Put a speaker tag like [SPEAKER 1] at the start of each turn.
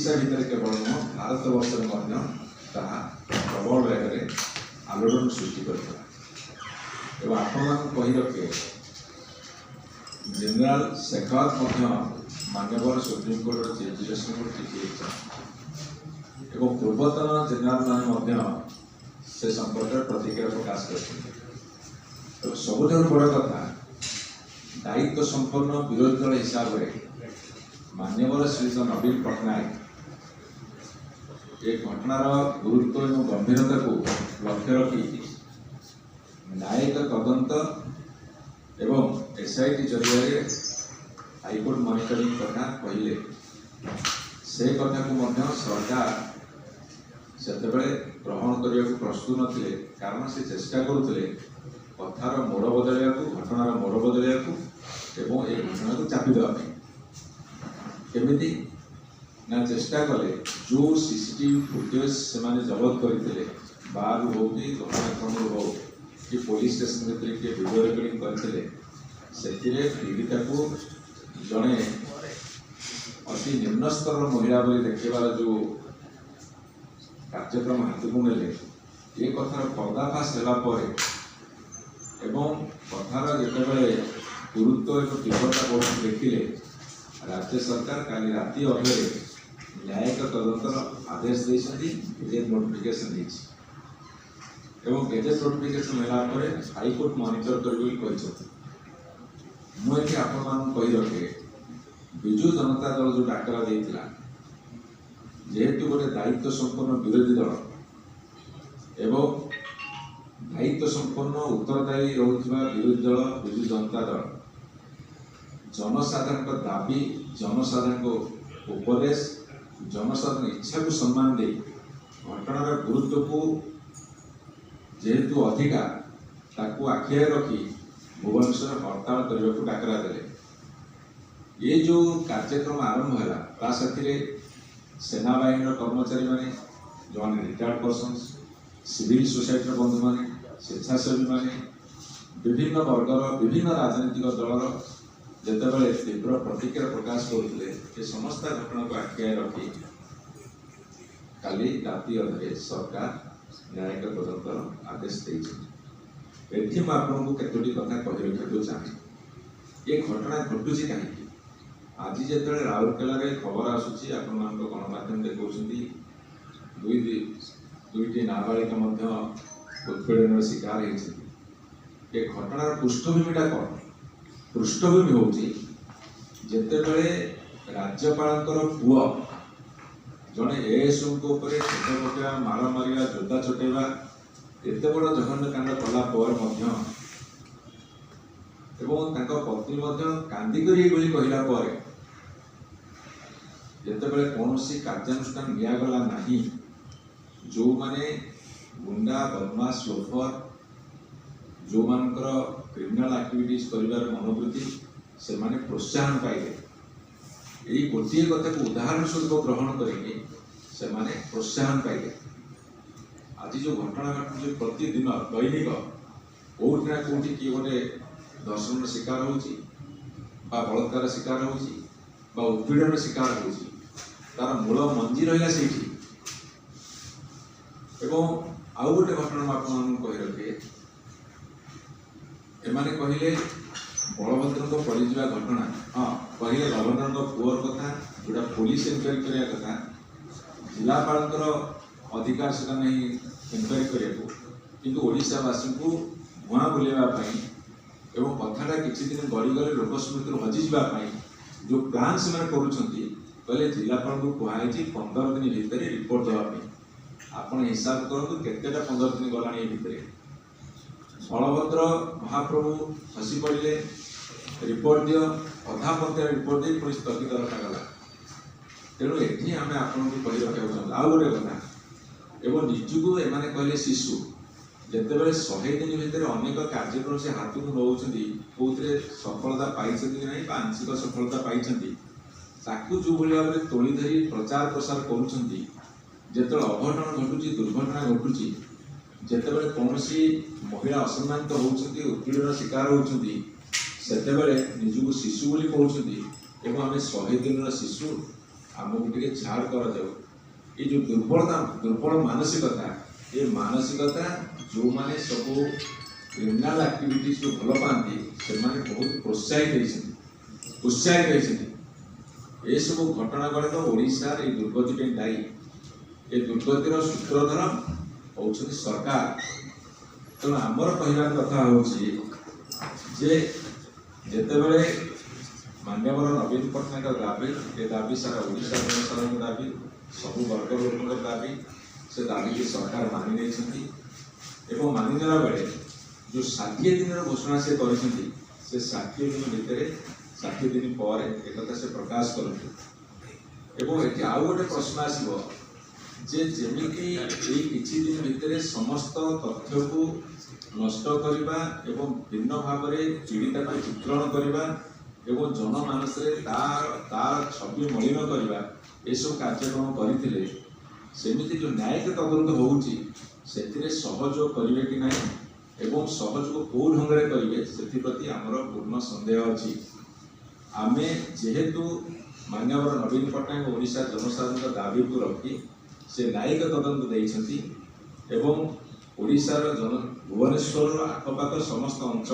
[SPEAKER 1] ओडिशा भितर केवल नुह भारत वर्ष प्रबल वेग में आलोड़न सृष्टि करता। आपण रखे जनरल शेखावत माननीय सुप्रीम कोर्ट चीफ जस्टिस को चिठी एवं पूर्वतन जनरल मैंने से संपर्क में प्रतिक्रिया प्रकाश कर सबुठ बड़ कथा दायित्व संपन्न विरोधी दल हिसाब से माननीय श्री नवीन पट्टनायक ये घटनार गुरुत्व और गंभीरता को लक्ष्य रखी न्यायिक तदंत एवं एसआईटी जरिए हाईकोर्ट मॉनिटरिंग कथा कहले से कथा को सरकार से ग्रहण करने को प्रस्तुत नथिले कारण से चेष्टा करुले कथार मोड़ बदलिया घटनार मोड़ बदलिया एवं ये घटना को चापी देवाई केमिति ना चेष्टा कले जो सीसीटीवी फुटेज से जबत करते बार हो कि घटनाक्रम हो कि पुलिस स्टेशन भीतर किए वीडियो रिकॉर्डिंग करते पीड़िता को जड़े अति निम्न स्तर महिला बोली देखेबार जो कार्यक्रम हाथ को नेले ये कथार पर्दाफाश होगापर एवं कथार जिते गुरुत्व एक तीव्रता बढ़ देखिले राज्य सरकार काली राति अधे न्यायिक तदंतर आदेश देती गेजेट नोटिफिकेशन एवं गेजेट नोटिफिकेशन है हाईकोर्ट मॉनिटर कर मुझे आपण रखे विजु जनता दल जो डाकरा देता जेहेतु गोटे दायित्व संपन्न विरोधी दल एवं दायित्व संपन्न उत्तरदायी रोकथिबा विरोधी दल विजु जनता दल जनसाधारण दाबी जनसाधारण उपदेश जनसाधारण इच्छा को सम्मान दे घटनार गुरुत्व को जेहेतु अधिका ताकू आखिए रखी भुवनेश्वर हड़ताल करने को डाकरा देले ये जो कार्यक्रम आरंभ है साथी सेना बाहिनी कर्मचारी माने जो रिटायर्ड पर्सन सिविल सोसाइटी बंधु माने स्वेच्छासेवी माने विभिन्न वर्गर विभिन्न राजनीतिक दलर जितेबाला तीव्र प्रतिक्रिया प्रकाश करते समस्त घटना को आखिए रखी काली राति अधे सरकार न्यायिक तदंतर आदेश देती आपको केतोटी कथा कही रखा चाहे ये घटना घटुची कहीं आज जो राउरकेला खबर आसूसी आपण गणमाध्यम देखते दुईटी नाबालिका उत्पीड़न शिकार होती ये घटनार पृष्ठभूमिटा कौन पृष्ठभूमि हूँ जितेबले राज्यपाल पुआ जड़े एएसओ छेद पकेवा माड़ मारिया जोता चटेवा एत बड़ जघन्य कांड कलापर पत्नी कांदिकी कहला जितेबले कौन कार्यानुष्ठान निगला ना जो माने गुंडा बदमाश लोफर जो मानकर क्रिमिनाल एक्टिविटीज करिवार मनोवृत्ति से माने प्रोत्साहन पाइले यही गोटे कथा को उदाहरण स्वरूप ग्रहण करके से माने प्रोत्साहन पाइले आज जो घटना घटुचे प्रतिदिन दैनिक कौटिना कौटि किए गोटे दर्शन शिकार होची बा बलात्कार शिकार होची बा उत्पीड़न शिकार होची तार मूल मंजी रहा से आउ गोटे घटना आपको कही रखे एमाने कहले बलभद्र पड़ीजा घटना हाँ कहले बलभद्र पुअर कथा जोटा पुलिस इनक्वारी करने कथा जिलापाल अधिकार से नहीं इनक्वारी करने कि ओडावासी को भुआ बुलावाई एवं कथाटा किसी दिन गड़ीगले लोक स्मृति हजि जावाई जो प्लान से कहले जिलापाल को कहुई 15 दिन भितर रिपोर्ट देवाई आप हिसाब करूँ केतेटा 15 दिन गला भितर बलभद्र महाप्रभु हसी पड़े रिपोर्ट दियो अधा पंचायत रिपोर्ट दे पुलिस स्थगित रखागला तेणु ये आम आपको कही रखा चाहूँ आउ गोटे कथा एवं निजुक एमाने कहले शिशु जितेबाला 100 दिन भितर अनेक कार्यक्रम से हाथ को नौ कौन सफलता पाई ना आंशिक सफलता पाई जो भाव में तोली धरी प्रचार प्रसार करुँच अघटन घटुची दुर्घटना घटुची जितेबाला कौन महिला असम्मानित होती उत्पीड़न शिकार होती से निजुक शिशु कहते आम 100 दिन शिशु आमको टे छाड़ कर जाऊ ये जो दुर्बल मानसिकता ये मानसिकता जो माने सब क्रिमिनाल एक्टिविटीज जो भल पाती से बहुत उत्साहित होती ये सब घटना गुड़िक ओडिशार ये दुर्गति दायी ये दुर्गतिर सूत्रधर होउछथि सरकार। तेणु आमर कहबार कथा होउछि जे जेतेबेले मान्यवर नवीन पट्टनायक दाबी ये दाबी सारा ओडिशा जनसाधारण दाबी सबु वर्ग लोक दाबी से दाबी की सरकार मानि नहीं मानिदेला बेले जो 60 दिन घोषणा से करिसेंती से 60 दिन भितर 60 दिन पर एक कथा से प्रकाश करते एवं एटी आउ गोटे प्रश्न आसीबो जे जेमिति एई किछि दिन भितर समस्त तथ्य को नष्ट करबा एवं भिन्न भाव में पीड़िता को चित्रण करबा एवं जनमानस तार छवि मलिन करबा ये सब कार्यक्रम करथिले सेमिति जो न्यायिक तदंत होउची सेथिरे सहयोग करिवे कि नाही एवं सहयोग को ढंग से करेंगे से प्रति आमर पूर्ण संदेह अच्छी आमे जेहेतु मान्यवर नवीन पट्टनायक ओडिशा जनसाधारण दाबी को रखी से न्यायिक तदंत देइछंती एवं ओडिशार भुवनेश्वर आखपाख समस्त अंचल